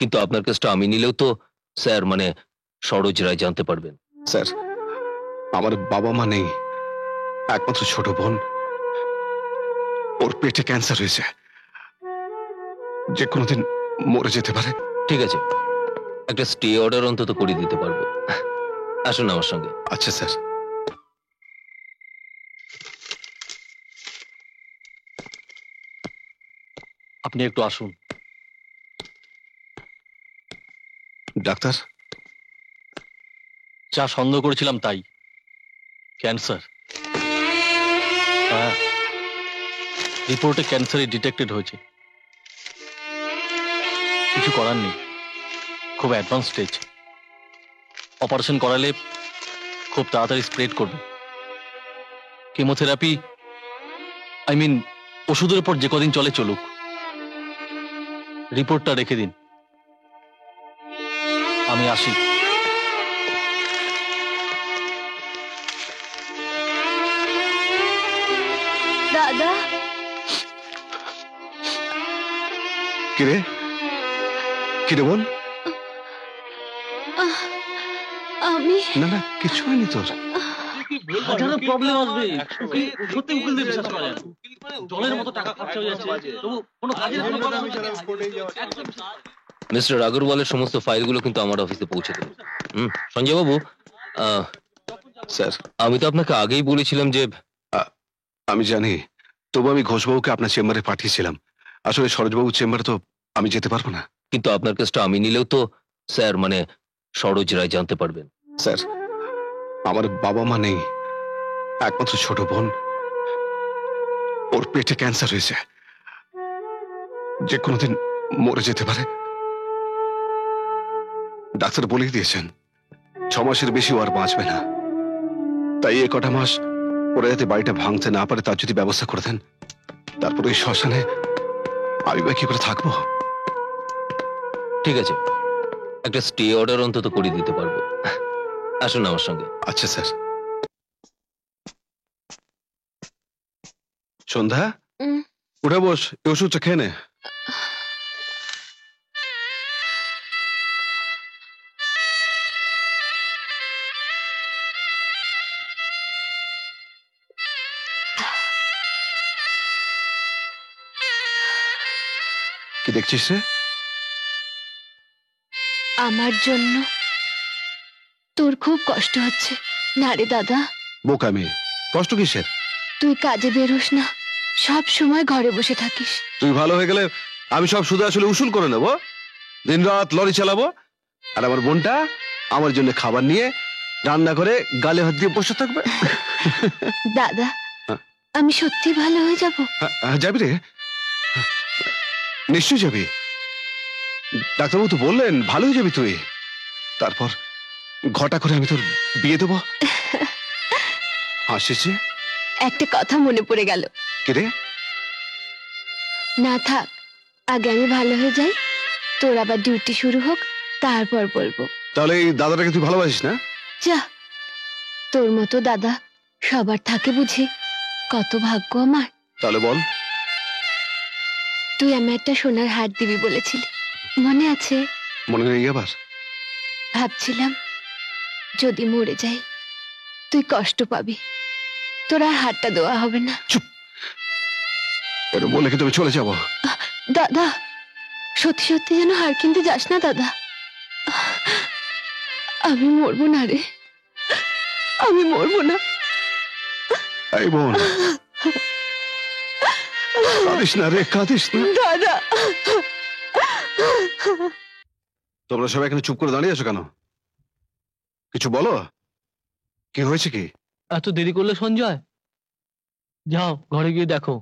কিন্তু আপনার কেসটা আমি নিলেও তো স্যার মানে সরোজ রায় জানতে পারবেন। স্যার, আমার বাবা মা নেই, একমাত্র ছোট বোন, ওর পেটে ক্যান্সার হয়েছে, যে কোনোদিন মরে যেতে পারে। ঠিক আছে, একটা স্টে অর্ডার অন্তত করে দিতে পারবো। আসুন আমার সঙ্গে। আচ্ছা স্যার। আপনি একটু আসুন। ডাক্তার, যা সন্দেহ করেছিলাম তাই, ক্যান্সার। হ্যাঁ, রিপোর্টে ক্যান্সারই ডিটেক্টেড হয়েছে। কিছু করার নেই, খুব অ্যাডভান্স স্টেজ। অপারেশন করালে খুব তাড়াতাড়ি স্প্রেড করবে। কেমোথেরাপি, আই মিন ওষুধের উপর যে কদিন চলে চলুক। রিপোর্টটা রেখে দিন, আমি আসি। দাদা, কিরে কিরে বোন? আমি না না, কিছু হয়নি তোর। হাজারো প্রবলেম আসবে, সত্যি উকিলদের বিশ্বাস করে না। জলের মতো টাকা খরচা হয়ে যাচ্ছে, তবু কোনো কাজের কোনো কথা মিস্টার আগরওয়ালের সমস্ত ফাইলগুলো কিন্তু আমার অফিসে পৌঁছে দেবে। সঞ্জয় বাবু, স্যার, আমি তো আপনাকে আগেই বলেছিলাম যে আমি জানি, তবু আমি ঘোষবাবুকে আপনার চেম্বারে পাঠিয়েছিলাম। আসলে সরোজবাবুর চেম্বারে তো আমি যেতে পারবো না। কিন্তু আপনার কেসটা আমি নিলেও তো স্যার মানে সরোজ রায় জানতে পারবেন। স্যার, আমার বাবা মা নেই, একমাত্র ছোট বোন, ওর পেটে ক্যান্সার হয়েছে, যে কোনোদিন মরে যেতে পারে। ডাক্তার বলেই দিয়েছেন 6 মাসের বেশি ও আর বাঁচবে না। তাই এ কটা মাস ওরা যাতে বাড়িটা ভাঙতে না পারে তার যদি ব্যবস্থা করে দেন, তারপর ওই শ্মশানে আমি বা কি করে থাকবো? ঠিক আছে, একটা স্টে অর্ডার অন্তত করে দিতে পারবো। আসুন আমার সঙ্গে। আচ্ছা স্যার। সন্ধ্যা, উঠে বস, এই ওষুধটা খেয়ে নে। কি দেখছিস রে? আমার জন্য তোর খুব কষ্ট হচ্ছে না রে দাদা? বোকা মেয়ে, কষ্ট কিসের? তুই কাজে বেরোস না, সব সময় ঘরে বসে থাকিস। তুই ভালো হয়ে গেলে আমি সব শুধু আসলে উসুল করে নেবো, দিন রাত লরি চালাবো, আর আমার বোনটা আমার জন্য খাবার নিয়ে রান্না করে গালে হাত দিয়ে বসে থাকবে। দাদা, হ্যাঁ। আমি সত্যি ভালো হয়ে যাব? যাবি রে? নিশ্চয়ই যাবি। ডাক্তারবাবু তো বললেন ভালো হয়ে যাবি তুই। তারপর ঘটা করে আমি তোর বিয়ে দেবো। হাসিস? একটা কথা মনে পড়ে গেল। কে রে? না থাক, আগে আমি ভালো হয়ে যাই, তোর আবার ডিউটি শুরু হোক, তারপর বলবো। তাহলে এই দাদাটাকে তুই ভালোবাসিস না? যা, তোর মতো দাদা সবার থাকে বুঝি, কত ভাগ্য আমার। তাহলে বল। তুই আমি একটা সোনার হার দিবি বলেছিলি, মনে আছে? মনে নেই আবার? ভাবছিলাম যদি মরে যাই তুই কষ্ট পাবি, তোর আর হারটা দেওয়া হবে না। চুপ, এটা বলে কি তুমি চলে যাবো? দাদা, সত্যি সত্যি যেন হার কিনতে যাস না দাদা। আমি মরবো না রে, আমি মরবো না। এই বোন, কাঁদিস না রে, কাঁদিস না। দাদা, তোমরা সবাই এখানে চুপ করে দাঁড়িয়ে আছো কেন? কিছু বলো, কি হয়েছে কি? এত দেরি করলে সঞ্জয়, যাও ঘরে গিয়ে দেখো।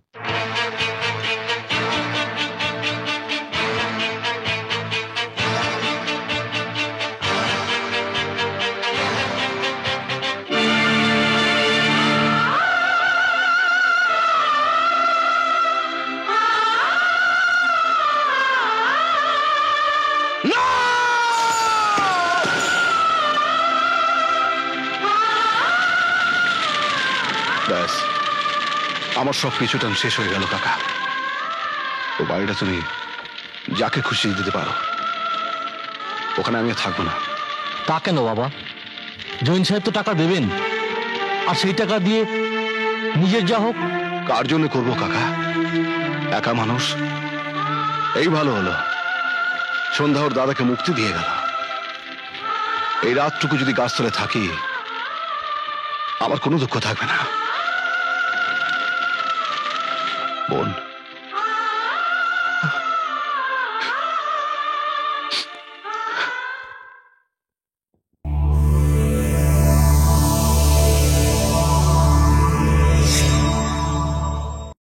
ব্যাস, আমার সব কিছুটা শেষ হয়ে গেল কাকা। তো বাড়িটা তুমি যাকে খুশি দিতে পারো, ওখানে আমি আর থাকবো না। তা কেন বাবা? জৈন সাহেব তো টাকা দেবেন, আর সেই টাকা দিয়ে নিজের যা হোক। কার জন্য করবো কাকা? একা মানুষ। এই ভালো হলো সন্ধ্যা ওর দাদাকে মুক্তি দিয়ে গেল। এই রাতটুকু যদি গাছতলে থাকি আমার কোনো দুঃখ থাকবে না।